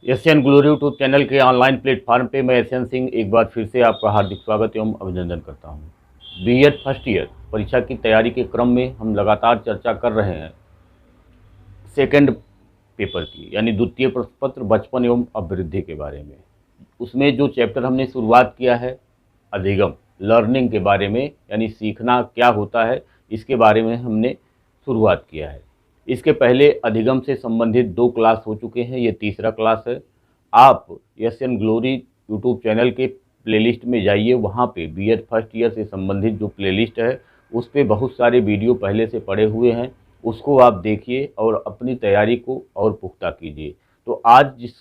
Asian glory YouTube channel के online platform पे मैं एशियन सिंह एक बार फिर से आपका हार्दिक स्वागत एवं अभिनंदन करता हूँ। बीएड फर्स्ट ईयर परीक्षा की तैयारी के क्रम में हम लगातार चर्चा कर रहे हैं सेकंड पेपर की, यानी द्वितीय प्रश्न पत्र बचपन एवं अभिवृद्धि के बारे में। उसमें जो चैप्टर हमने शुरुआत किया है अधिगम, लर्निंग के बारे में, यानी सीखना क्या होता है इसके बारे में हमने शुरुआत किया है। इसके पहले अधिगम से संबंधित 2 क्लास हो चुके हैं, ये तीसरा क्लास है। आप एशियन ग्लोरी यूट्यूब चैनल के प्लेलिस्ट में जाइए, वहाँ पे बीएड फर्स्ट ईयर से संबंधित जो प्लेलिस्ट है उस पर बहुत सारे वीडियो पहले से पड़े हुए हैं, उसको आप देखिए और अपनी तैयारी को और पुख्ता कीजिए। तो आज जिस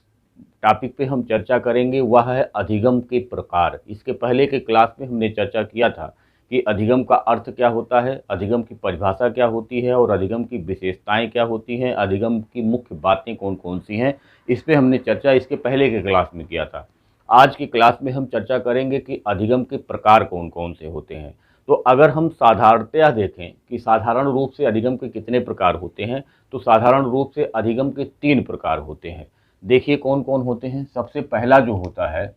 टॉपिक पे हम चर्चा करेंगे वह है अधिगम के प्रकार। इसके पहले के क्लास में हमने चर्चा किया था कि अधिगम का अर्थ क्या होता है, अधिगम की परिभाषा क्या होती है और अधिगम की विशेषताएं क्या होती हैं, अधिगम की मुख्य बातें कौन कौन सी हैं। इस पे हमने चर्चा इसके पहले के क्लास में किया था। आज की क्लास में हम चर्चा करेंगे कि अधिगम के प्रकार कौन कौन से होते हैं। तो अगर हम साधारणतया देखें कि साधारण रूप से अधिगम के कितने प्रकार होते हैं, तो साधारण रूप से अधिगम के 3 प्रकार होते हैं। देखिए कौन कौन होते हैं। सबसे पहला जो होता है,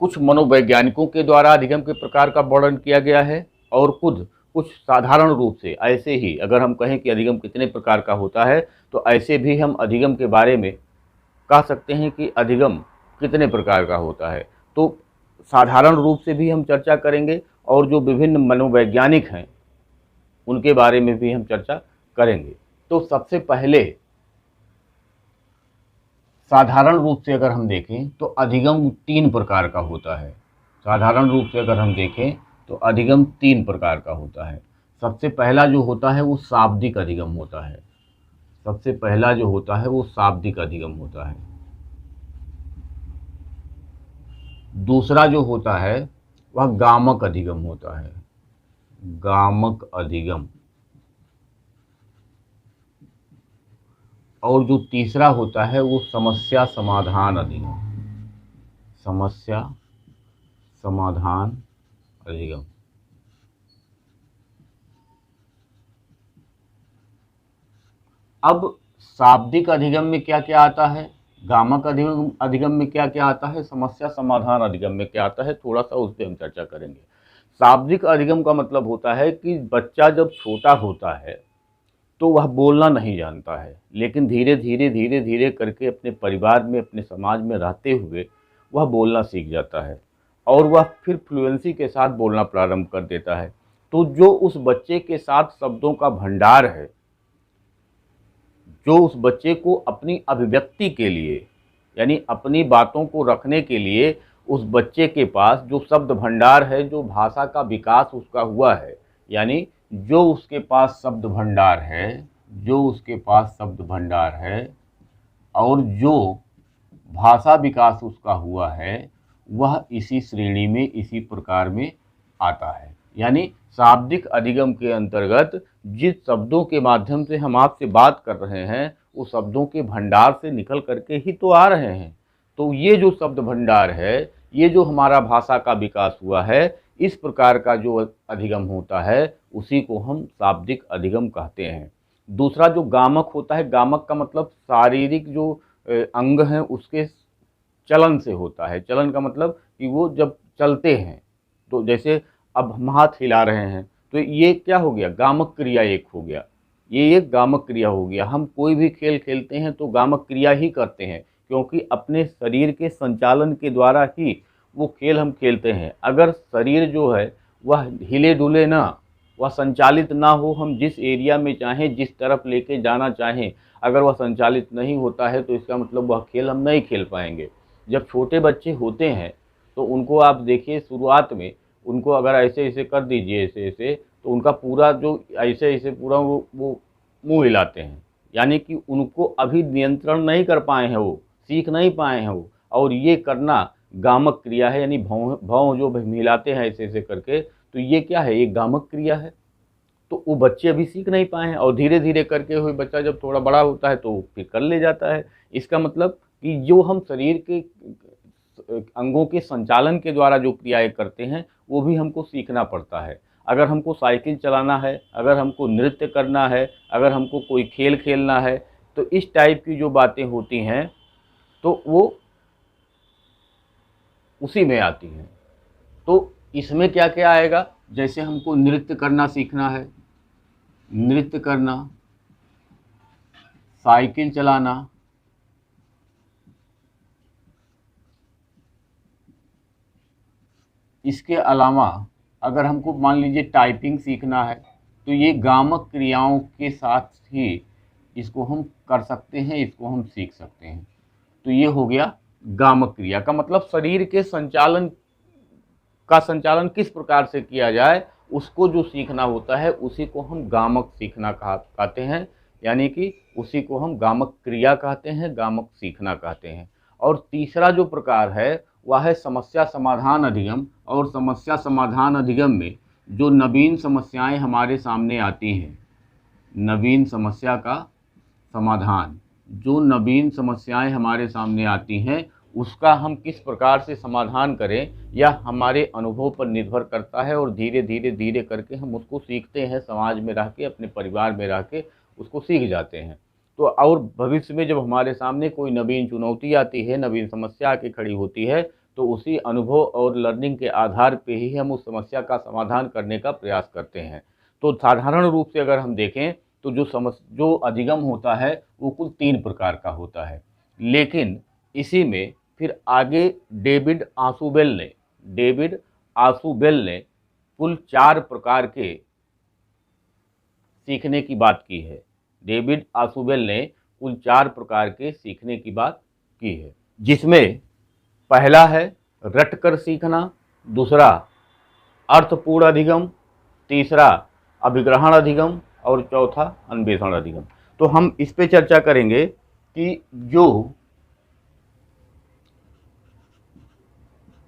कुछ मनोवैज्ञानिकों के द्वारा अधिगम के प्रकार का वर्णन किया गया है और कुछ साधारण रूप से ऐसे ही अगर हम कहें कि अधिगम कितने प्रकार का होता है तो ऐसे भी हम अधिगम के बारे में कह सकते हैं कि अधिगम कितने प्रकार का होता है। तो साधारण रूप से भी हम चर्चा करेंगे और जो विभिन्न मनोवैज्ञानिक हैं उनके बारे में भी हम चर्चा करेंगे। तो सबसे पहले साधारण रूप से अगर हम देखें तो अधिगम 3 प्रकार का होता है। साधारण रूप से अगर हम देखें तो अधिगम 3 प्रकार का होता है। सबसे पहला जो होता है वो शाब्दिक अधिगम होता है। सबसे पहला जो होता है वो शाब्दिक अधिगम होता है। दूसरा जो होता है वह गामक अधिगम होता है। गामक अधिगम। और जो तीसरा होता है वो समस्या समाधान अधिगम। समस्या समाधान अधिगम। अब शाब्दिक अधिगम में क्या क्या आता है, गामक अधिगम में क्या क्या आता है, समस्या समाधान अधिगम में क्या आता है, थोड़ा सा उस पर हम चर्चा करेंगे। शाब्दिक अधिगम का मतलब होता है कि बच्चा जब छोटा होता है तो वह बोलना नहीं जानता है, लेकिन धीरे धीरे करके अपने परिवार में, अपने समाज में रहते हुए वह बोलना सीख जाता है और वह फिर फ्लुएंसी के साथ बोलना प्रारंभ कर देता है। तो जो उस बच्चे के साथ शब्दों का भंडार है, जो उस बच्चे को अपनी अभिव्यक्ति के लिए, यानी अपनी बातों को रखने के लिए उस बच्चे के पास जो शब्द भंडार है, जो भाषा का विकास उसका हुआ है, यानी जो उसके पास शब्द भंडार है, जो उसके पास शब्द भंडार है और जो भाषा विकास उसका हुआ है, वह इसी श्रेणी में, इसी प्रकार में आता है। यानी शाब्दिक अधिगम के अंतर्गत जिस शब्दों के माध्यम से हम आपसे बात कर रहे हैं उस शब्दों के भंडार से निकल करके ही तो आ रहे हैं। तो ये जो शब्द भंडार है, ये जो हमारा भाषा का विकास हुआ है, इस प्रकार का जो अधिगम होता है उसी को हम शाब्दिक अधिगम कहते हैं। दूसरा जो गामक होता है, गामक का मतलब शारीरिक जो अंग हैं उसके चलन से होता है। चलन का मतलब कि वो जब चलते हैं, तो जैसे अब हम हाथ हिला रहे हैं तो ये क्या हो गया, गामक क्रिया एक हो गया, ये एक गामक क्रिया हो गया। हम कोई भी खेल खेलते हैं तो गामक क्रिया ही करते हैं, क्योंकि अपने शरीर के संचालन के द्वारा ही वो खेल हम खेलते हैं। अगर शरीर जो है वह हिले डुले ना, वह संचालित ना हो, हम जिस एरिया में चाहें, जिस तरफ लेके जाना चाहें, अगर वह संचालित नहीं होता है तो इसका मतलब वह खेल हम नहीं खेल पाएंगे। जब छोटे बच्चे होते हैं तो उनको आप देखिए, शुरुआत में उनको अगर ऐसे ऐसे कर दीजिए, ऐसे ऐसे, तो उनका पूरा जो ऐसे ऐसे पूरा वो मुंह हिलाते हैं, यानी कि उनको अभी नियंत्रण नहीं कर पाए हैं, वो सीख नहीं पाए हैं वो। और ये करना गामक क्रिया है, यानी भौं भौं जो हिलाते हैं ऐसे ऐसे करके, तो ये क्या है, ये गामक क्रिया है। तो वो बच्चे अभी सीख नहीं पाए हैं और धीरे धीरे करके हुए बच्चा जब थोड़ा बड़ा होता है तो फिर कर ले जाता है। इसका मतलब कि जो हम शरीर के अंगों के संचालन के द्वारा जो क्रियाएं करते हैं वो भी हमको सीखना पड़ता है। अगर हमको साइकिल चलाना है, अगर हमको नृत्य करना है, अगर हमको कोई खेल खेलना है, तो इस टाइप की जो बातें होती हैं तो वो उसी में आती हैं। तो इसमें क्या क्या आएगा, जैसे हमको नृत्य करना सीखना है, नृत्य करना, साइकिल चलाना, इसके अलावा अगर हमको मान लीजिए टाइपिंग सीखना है तो ये गामक क्रियाओं के साथ ही इसको हम कर सकते हैं, इसको हम सीख सकते हैं। तो ये हो गया गामक क्रिया का मतलब शरीर के संचालन किस प्रकार से किया जाए उसको जो सीखना होता है उसी को हम गामक सीखना कहते हैं, यानी कि उसी को हम गामक क्रिया कहते हैं, गामक सीखना कहते हैं। और तीसरा जो प्रकार है वह है समस्या समाधान अधिगम। और समस्या समाधान अधिगम में जो नवीन समस्याएं हमारे सामने आती हैं, नवीन समस्या का समाधान, जो नवीन समस्याएं हमारे सामने आती हैं उसका हम किस प्रकार से समाधान करें यह हमारे अनुभव पर निर्भर करता है। और धीरे धीरे धीरे करके हम उसको सीखते हैं, समाज में रह के, अपने परिवार में रह के उसको सीख जाते हैं। तो और भविष्य में जब हमारे सामने कोई नवीन चुनौती आती है, नवीन समस्या आके खड़ी होती है, तो उसी अनुभव और लर्निंग के आधार पे ही हम उस समस्या का समाधान करने का प्रयास करते हैं। तो साधारण रूप से अगर हम देखें तो जो अधिगम होता है वो कुल 3 प्रकार का होता है। लेकिन इसी में फिर आगे डेविड आशुबेल ने कुल 4 प्रकार के सीखने की बात की है। डेविड आशुबेल ने कुल 4 प्रकार के सीखने की बात की है, जिसमें पहला है रटकर सीखना, दूसरा अर्थपूर्ण अधिगम, तीसरा अभिग्रहण अधिगम और चौथा अन्वेषण अधिगम। तो हम इस पे चर्चा करेंगे कि जो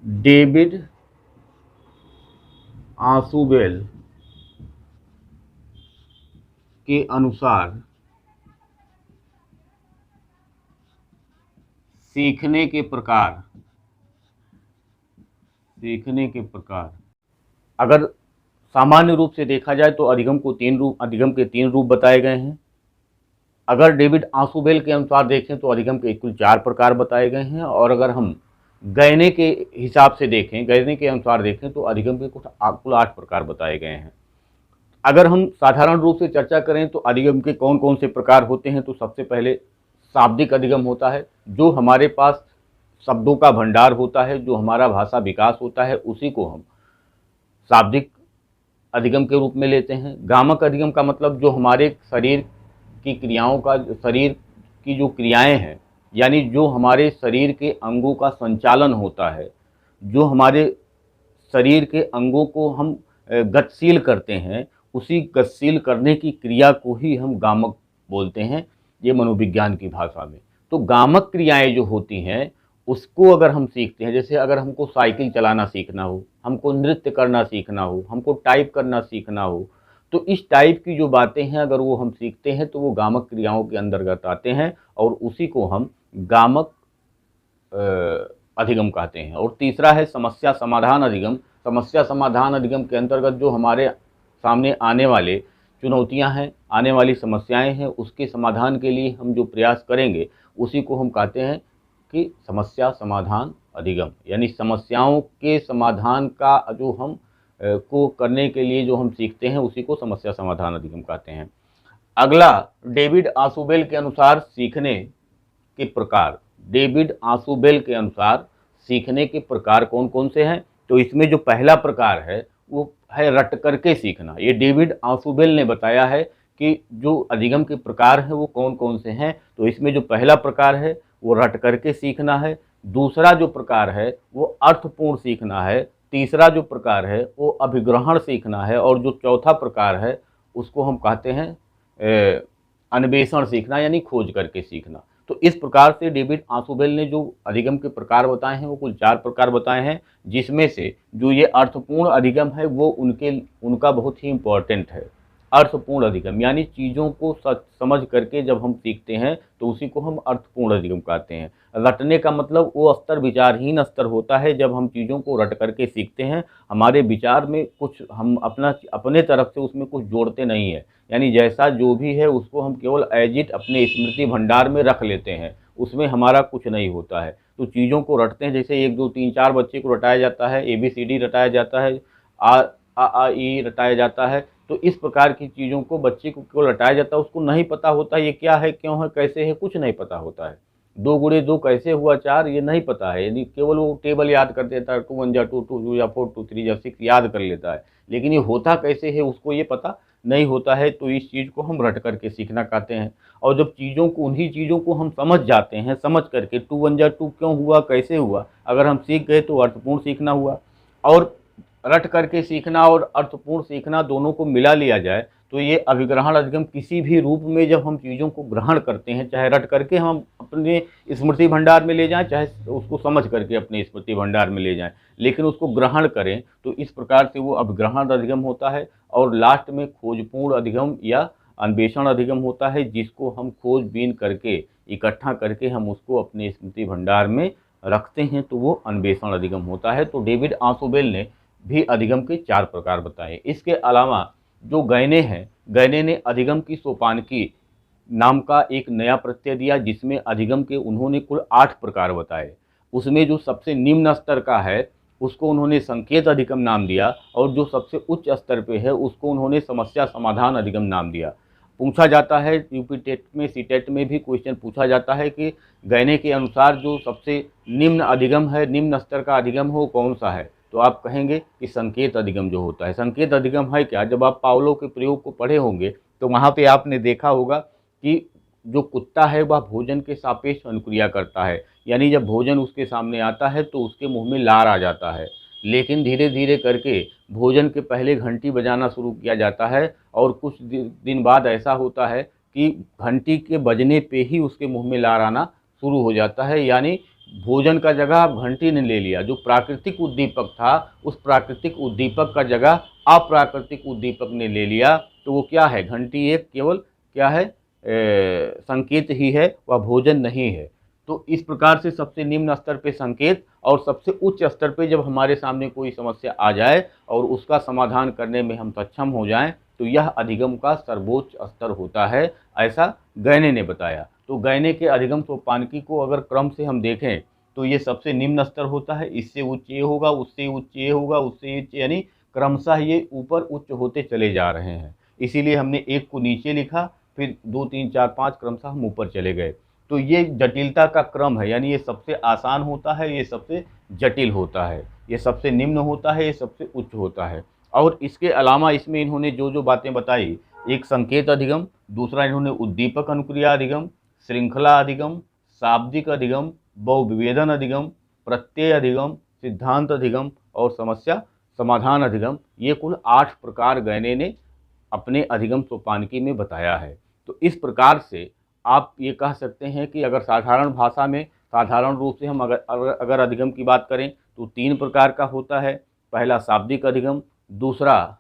डेविड आशुबेल के अनुसार सीखने के प्रकार अगर सामान्य रूप से देखा जाए तो अधिगम के 3 रूप बताए गए हैं। अगर डेविड आशुबेल के अनुसार देखें तो अधिगम के कुल 4 प्रकार बताए गए हैं। और अगर हम गयने के हिसाब से देखें, गयने के अनुसार देखें तो अधिगम के कुल 8 प्रकार बताए गए हैं। अगर हम साधारण रूप से चर्चा करें तो अधिगम के कौन कौन से प्रकार होते हैं, तो सबसे पहले शाब्दिक अधिगम होता है, जो हमारे पास शब्दों का भंडार होता है, जो हमारा भाषा विकास होता है, उसी को हम शाब्दिक अधिगम के रूप में लेते हैं। गामक अधिगम का मतलब जो हमारे शरीर की क्रियाओं का, शरीर की जो क्रियाएं हैं, यानी जो हमारे शरीर के अंगों का संचालन होता है, जो हमारे शरीर के अंगों को हम गतिशील करते हैं, उसी गतिशील करने की क्रिया को ही हम गामक बोलते हैं, ये मनोविज्ञान की भाषा में। तो गामक क्रियाएं जो होती हैं उसको अगर हम सीखते हैं, जैसे अगर हमको साइकिल चलाना सीखना हो, हमको नृत्य करना सीखना हो, हमको टाइप करना सीखना हो, तो इस टाइप की जो बातें हैं अगर वो हम सीखते हैं तो वो गामक क्रियाओं के अंतर्गत आते हैं और उसी को हम गामक अधिगम कहते हैं। और तीसरा है समस्या समाधान अधिगम। समस्या समाधान अधिगम के अंतर्गत जो हमारे सामने आने वाले चुनौतियां हैं, आने वाली समस्याएं हैं, उसके समाधान के लिए हम जो प्रयास करेंगे उसी को हम कहते हैं कि समस्या समाधान अधिगम, यानी समस्याओं के समाधान का जो हम को करने के लिए जो हम सीखते हैं उसी को समस्या समाधान अधिगम कहते हैं। अगला डेविड आशुबेल के अनुसार सीखने के प्रकार। डेविड आशुबेल के अनुसार सीखने के प्रकार कौन कौन से हैं, तो इसमें जो पहला प्रकार है वो है रट करके सीखना। ये डेविड आशुबेल ने बताया है कि जो अधिगम के प्रकार हैं वो कौन कौन से हैं। तो इसमें जो पहला प्रकार है वो रट करके सीखना है, दूसरा जो प्रकार है वो अर्थपूर्ण सीखना है, तीसरा जो प्रकार है वो अभिग्रहण सीखना है, और जो चौथा प्रकार है उसको हम कहते हैं अन्वेषण सीखना, यानी खोज करके सीखना। तो इस प्रकार से डेविड आशुबेल ने जो अधिगम के प्रकार बताए हैं वो कुल 4 प्रकार बताए हैं, जिसमें से जो ये अर्थपूर्ण अधिगम है वो उनका बहुत ही इम्पोर्टेंट है। अर्थपूर्ण अधिगम, यानी चीज़ों को समझ करके जब हम सीखते हैं तो उसी को हम अर्थपूर्ण अधिगम कहते हैं। रटने का मतलब वो स्तर विचारहीन स्तर होता है जब हम चीज़ों को रट करके सीखते हैं, हमारे विचार में कुछ हम अपने तरफ से उसमें कुछ जोड़ते नहीं है, यानी जैसा जो भी है उसको हम केवल एज इट अपने स्मृति भंडार में रख लेते हैं, उसमें हमारा कुछ नहीं होता है। तो चीज़ों को रटते हैं, जैसे 1 2 3 4 बच्चे को रटाया जाता है, ABCD रटाया जाता है, आ ई रटाया जाता है। तो इस प्रकार की चीज़ों को बच्चे को केवल रटाया जाता है, उसको नहीं पता होता ये क्या है, क्यों है, कैसे है, कुछ नहीं पता होता है। 2 गुणे 2 कैसे हुआ 4 ये नहीं पता है, यदि केवल वो टेबल याद कर देता है, 2 1 जा 2 2 या 4 2 3 या 6 याद कर लेता है, लेकिन ये होता कैसे है उसको ये पता नहीं होता है। तो इस चीज़ को हम रट करके सीखना कहते हैं। और जब चीज़ों को उन्हीं चीज़ों को हम समझ जाते हैं, समझ करके 2 1 जा 2 क्यों हुआ, कैसे हुआ, अगर हम सीख गए तो अर्थपूर्ण सीखना हुआ। और रट करके सीखना और अर्थपूर्ण सीखना दोनों को मिला लिया जाए तो ये अभिग्रहण अधिगम किसी भी रूप में जब हम चीज़ों को ग्रहण करते हैं, चाहे रट करके हम अपने स्मृति भंडार में ले जाएं, चाहे उसको समझ करके अपने स्मृति भंडार में ले जाएं, लेकिन उसको ग्रहण करें तो इस प्रकार से वो अभिग्रहण अधिगम होता है। और लास्ट में खोजपूर्ण अधिगम या अन्वेषण अधिगम होता है, जिसको हम खोजबीन करके इकट्ठा करके हम उसको अपने स्मृति भंडार में रखते हैं, तो वो अन्वेषण अधिगम होता है। तो डेविड आंसुबेल ने भी अधिगम के 4 प्रकार बताए। इसके अलावा जो गैने हैं, गैने ने अधिगम की सोपानकी नाम का एक नया प्रत्यय दिया, जिसमें अधिगम के उन्होंने कुल 8 प्रकार बताए। उसमें जो सबसे निम्न स्तर का है उसको उन्होंने संकेत अधिगम नाम दिया, और जो सबसे उच्च स्तर पे है उसको उन्होंने समस्या समाधान अधिगम नाम दिया। पूछा जाता है यूपी टेट में, सीटेट में भी क्वेश्चन पूछा जाता है कि गैने के अनुसार जो सबसे निम्न अधिगम है, निम्न स्तर का अधिगम हो कौन सा है, तो आप कहेंगे कि संकेत अधिगम जो होता है। संकेत अधिगम है क्या, जब आप पावलो के प्रयोग को पढ़े होंगे तो वहाँ पे आपने देखा होगा कि जो कुत्ता है वह भोजन के सापेक्ष अनुक्रिया करता है, यानी जब भोजन उसके सामने आता है तो उसके मुंह में लार आ जाता है, लेकिन धीरे धीरे करके भोजन के पहले घंटी बजाना शुरू किया जाता है, और कुछ दिन बाद ऐसा होता है कि घंटी के बजने पे ही उसके मुंह में लार आना शुरू हो जाता है, यानी भोजन का जगह घंटी ने ले लिया। जो प्राकृतिक उद्दीपक था उस प्राकृतिक उद्दीपक का जगह अप्राकृतिक उद्दीपक ने ले लिया। तो वो क्या है, घंटी एक केवल क्या है, संकेत ही है, वह भोजन नहीं है। तो इस प्रकार से सबसे निम्न स्तर पे संकेत, और सबसे उच्च स्तर पे जब हमारे सामने कोई समस्या आ जाए और उसका समाधान करने में हम सक्षम हो जाएं, तो यह अधिगम का सर्वोच्च स्तर होता है, ऐसा गैने ने बताया। तो गैने के अधिगम सोपानकी को अगर क्रम से हम देखें तो ये सबसे निम्न स्तर होता है, इससे उच्च ये होगा, उससे उच्च ये होगा, उससे उच्च, यानी क्रमशः ये ऊपर उच्च होते चले जा रहे हैं। इसीलिए हमने एक को नीचे लिखा, फिर 2 3 4 5 क्रमशः हम ऊपर चले गए। तो ये जटिलता का क्रम है, यानी ये सबसे आसान होता है, ये सबसे जटिल होता है, ये सबसे निम्न होता है, ये सबसे उच्च होता है। और इसके अलावा इसमें इन्होंने जो जो बातें बताई, एक संकेत अधिगम, दूसरा इन्होंने उद्दीपक अनुक्रिया अधिगम, श्रृंखला अधिगम, शाब्दिक अधिगम, बहुविभेदन अधिगम, प्रत्यय अधिगम, सिद्धांत अधिगम और समस्या समाधान अधिगम, ये कुल 8 प्रकार गैने ने अपने अधिगम सोपानकी में बताया है। तो इस प्रकार से आप ये कह सकते हैं कि अगर साधारण भाषा में, साधारण रूप से हम अगर अधिगम की बात करें तो 3 प्रकार का होता है। पहला शाब्दिक अधिगम, दूसरा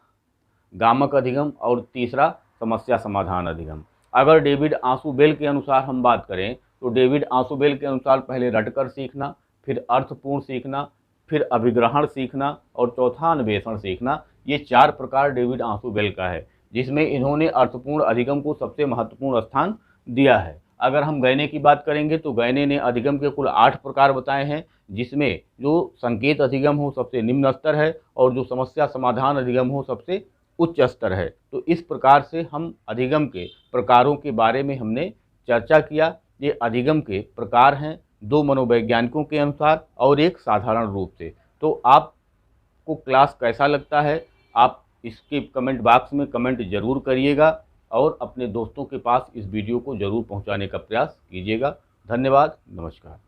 गामक अधिगम और तीसरा समस्या समाधान अधिगम। अगर डेविड आंसुबेल के अनुसार हम बात करें तो डेविड आंसुबेल के अनुसार पहले रटकर सीखना, फिर अर्थपूर्ण सीखना, फिर अभिग्रहण सीखना और चौथा अन्वेषण सीखना, ये 4 प्रकार डेविड आंसुबेल का है, जिसमें इन्होंने अर्थपूर्ण अधिगम को सबसे महत्वपूर्ण स्थान दिया है। अगर हम गैने की बात करेंगे तो गैने ने अधिगम के कुल 8 प्रकार बताए हैं, जिसमें जो संकेत अधिगम हो सबसे निम्न स्तर है और जो समस्या समाधान अधिगम हो सबसे उच्च स्तर है। तो इस प्रकार से हम अधिगम के प्रकारों के बारे में हमने चर्चा किया। ये अधिगम के प्रकार हैं, 2 मनोवैज्ञानिकों के अनुसार और एक साधारण रूप से। तो आपको क्लास कैसा लगता है, आप इसके कमेंट बॉक्स में कमेंट ज़रूर करिएगा और अपने दोस्तों के पास इस वीडियो को ज़रूर पहुंचाने का प्रयास कीजिएगा। धन्यवाद, नमस्कार।